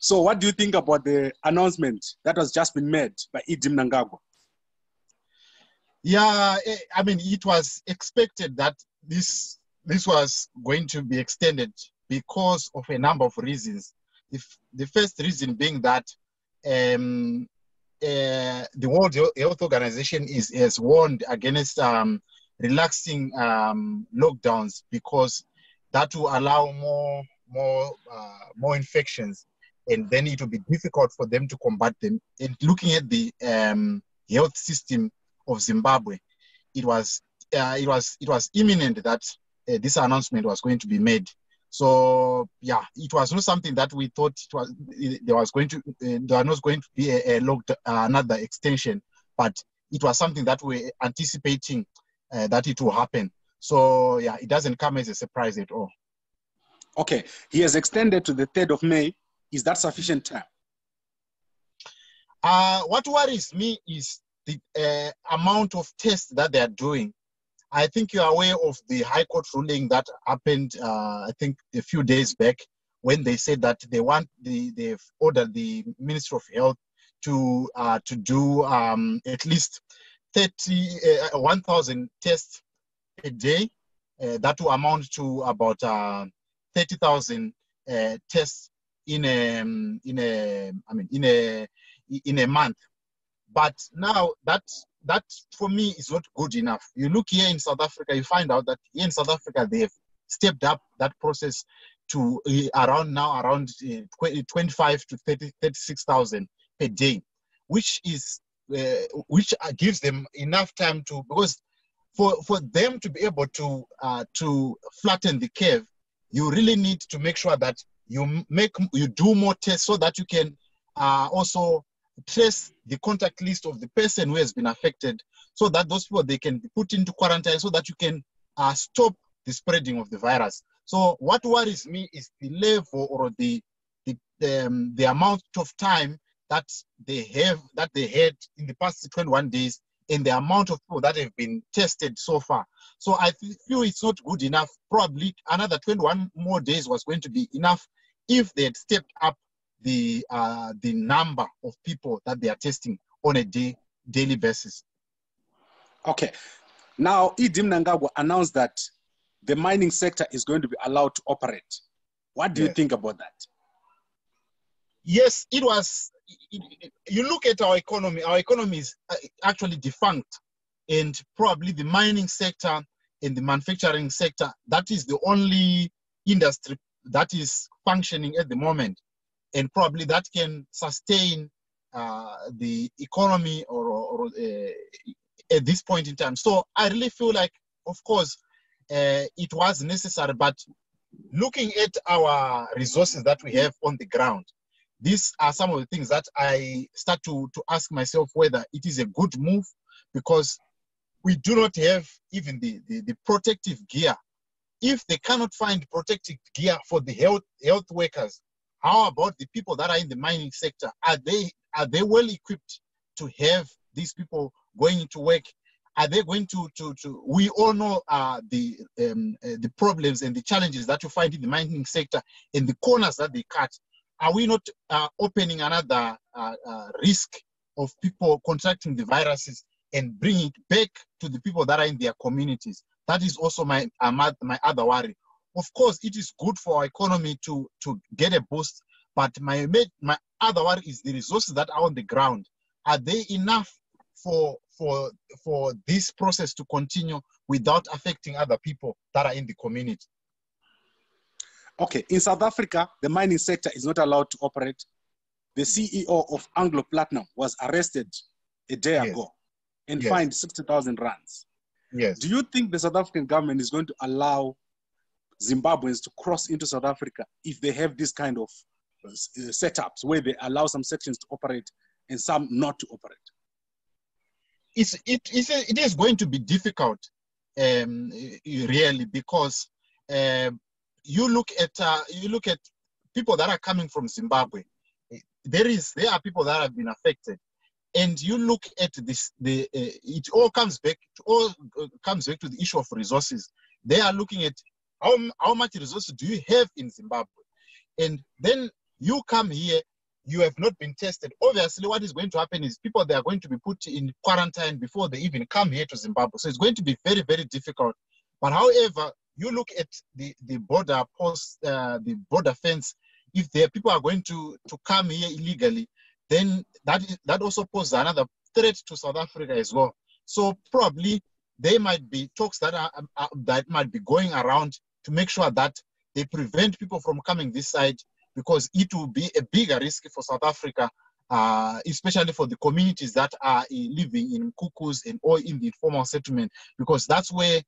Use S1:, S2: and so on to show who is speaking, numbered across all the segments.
S1: So what do you think about the announcement that has just been made by Mnangagwa?
S2: Yeah, I mean, it was expected that this was going to be extended because of a number of reasons. The first reason being that the World Health Organization has warned against relaxing lockdowns because that will allow more infections, and then it will be difficult for them to combat them. And looking at the health system of Zimbabwe, it was imminent that this announcement was going to be made. So yeah, it was not something that we thought there was not going to be another extension, but it was something that we were anticipating that it will happen. So yeah, it doesn't come as a surprise at all.
S1: Okay, he has extended to the 3rd of May. Is that sufficient time?
S2: What worries me is the amount of tests that they are doing. I think you are aware of the High Court ruling that happened, I think, a few days back, when they said that they've ordered the Ministry of Health to do at least 1,000 tests a day. That will amount to about 30,000 tests in a month. But now that for me is not good enough. You look here in South Africa, you find out that here in South Africa they have stepped up that process to around 25 to 36,000 per day, which gives them enough time to, because for them to be able to flatten the curve, you really need to make sure that you do more tests so that you can also trace the contact list of the person who has been affected, so that those people, they can be put into quarantine, so that you can stop the spreading of the virus. So what worries me is the level or the amount of time that they had in the past 21 days and the amount of people that have been tested so far. So I feel it's not good enough. Probably another 21 more days was going to be enough if they had stepped up the number of people that they are testing on a daily basis.
S1: Okay. Now, Mnangagwa announced that the mining sector is going to be allowed to operate. What do you think about that?
S2: Yes, it was. You look at our economy is actually defunct, and probably the mining sector and the manufacturing sector, that is the only industry that is functioning at the moment, and probably that can sustain the economy or at this point in time. So I really feel like, of course, it was necessary, but looking at our resources that we have on the ground, these are some of the things that I start to ask myself whether it is a good move, because we do not have even the protective gear. If they cannot find protective gear for the health workers, how about the people that are in the mining sector? Are they well equipped to have these people going into work? Are they going to we all know the problems and the challenges that you find in the mining sector and the corners that they cut. Are we not opening another risk of people contracting the viruses and bringing it back to the people that are in their communities? That is also my other worry. Of course, it is good for our economy to get a boost, but my other worry is the resources that are on the ground. Are they enough for this process to continue without affecting other people that are in the community?
S1: Okay, in South Africa, the mining sector is not allowed to operate. The CEO of Anglo Platinum was arrested a day ago and fined 60,000 rands.
S2: Yes.
S1: Do you think the South African government is going to allow Zimbabweans to cross into South Africa if they have this kind of setups where they allow some sections to operate and some not to operate?
S2: It is going to be difficult, really, because you look at people that are coming from Zimbabwe. There are people that have been affected, and you look at this. It all comes back to the issue of resources. They are looking at how much resources do you have in Zimbabwe, and then you come here you have not been tested, obviously what is going to happen is people, they are going to be put in quarantine before they even come here to Zimbabwe. So it's going to be very, very difficult. But however, you look at the border post, the border fence, if the people are going to come here illegally, then that also poses another threat to South Africa as well. So probably there might be talks that that might be going around to make sure that they prevent people from coming this side, because it will be a bigger risk for South Africa, especially for the communities that are living in Kukus and or in the informal settlement, because that's where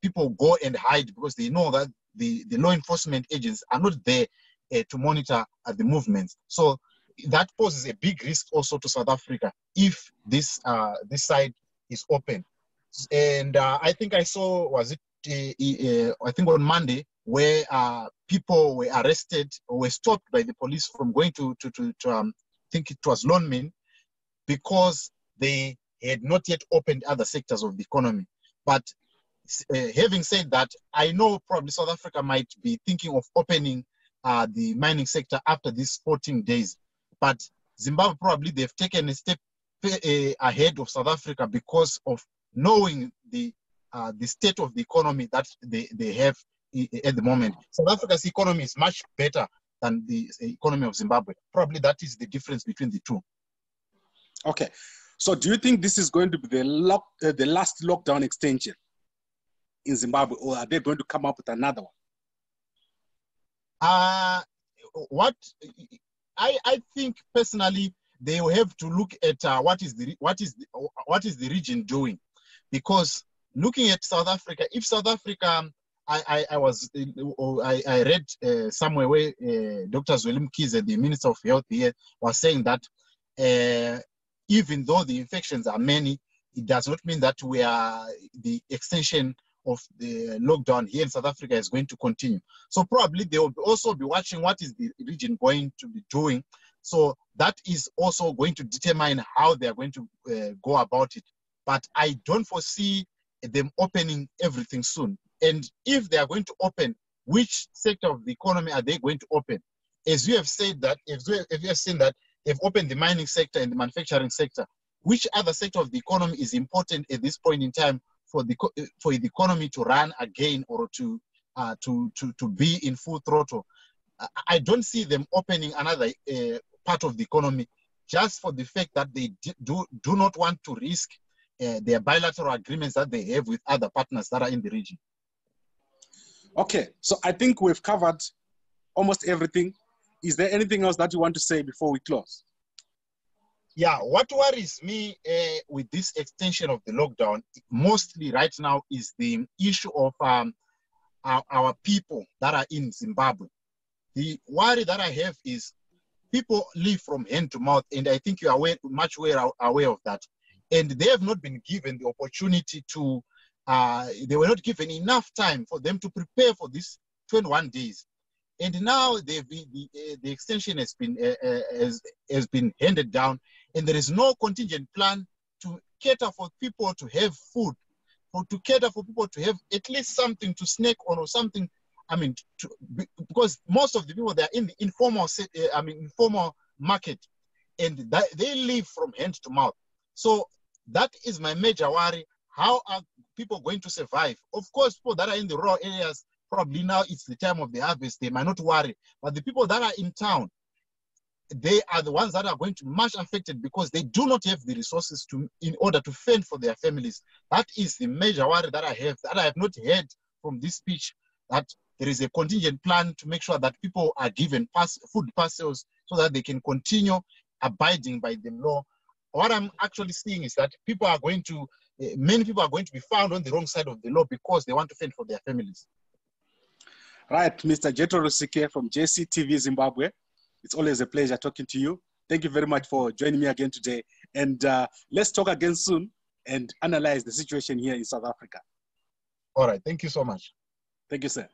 S2: people go and hide, because they know that the law enforcement agents are not there to monitor the movements. So that poses a big risk also to South Africa if this side is open. And I think I saw, was it, I think on Monday, where people were arrested or were stopped by the police from going to I think it was Lonmin, because they had not yet opened other sectors of the economy. But having said that, I know probably South Africa might be thinking of opening the mining sector after these 14 days. But Zimbabwe, probably they've taken a step ahead of South Africa because of knowing the state of the economy that they have at the moment. South Africa's economy is much better than the economy of Zimbabwe. Probably that is the difference between the two.
S1: Okay. So do you think this is going to be the last lockdown extension in Zimbabwe, or are they going to come up with another one?
S2: What I think personally, they will have to look at what is the region doing, because looking at South Africa, if South Africa, I read somewhere where Dr. Zweli Mkhize, the Minister of Health here, was saying that even though the infections are many, it does not mean that the extension of the lockdown here in South Africa is going to continue. So probably they will also be watching what is the region going to be doing. So that is also going to determine how they are going to go about it. But I don't foresee them opening everything soon. And if they are going to open, which sector of the economy are they going to open? As you have said that, if you have seen that they've opened the mining sector and the manufacturing sector, which other sector of the economy is important at this point in time for the economy to run again, or to be in full throttle? I don't see them opening another part of the economy, just for the fact that they do not want to risk their bilateral agreements that they have with other partners that are in the region.
S1: Okay, so I think we've covered almost everything. Is there anything else that you want to say before we close?
S2: Yeah, what worries me with this extension of the lockdown, mostly right now, is the issue of our people that are in Zimbabwe. The worry that I have is people live from hand to mouth, and I think you are much aware of that. And they have not been given the opportunity to, they were not given enough time for them to prepare for this 21 days. And now the extension has been handed down, and there is no contingent plan to cater for people to have food, or to cater for people to have at least something to snack on, or something. I mean, because most of the people, they are in the informal market, and they live from hand to mouth. So that is my major worry. How are people going to survive? Of course, people that are in the rural areas, probably now it's the time of the harvest, they might not worry. But the people that are in town, they are the ones that are going to be much affected, because they do not have the resources in order to fend for their families. That is the major worry that I have not heard from this speech, that there is a contingent plan to make sure that people are given food parcels so that they can continue abiding by the law. What I'm actually seeing is that many people are going to be found on the wrong side of the law because they want to fend for their families.
S1: Right, Mr. Jethro Rusike from JCTV Zimbabwe. It's always a pleasure talking to you. Thank you very much for joining me again today. And let's talk again soon and analyze the situation here in South Africa.
S2: All right, thank you so much.
S1: Thank you, sir.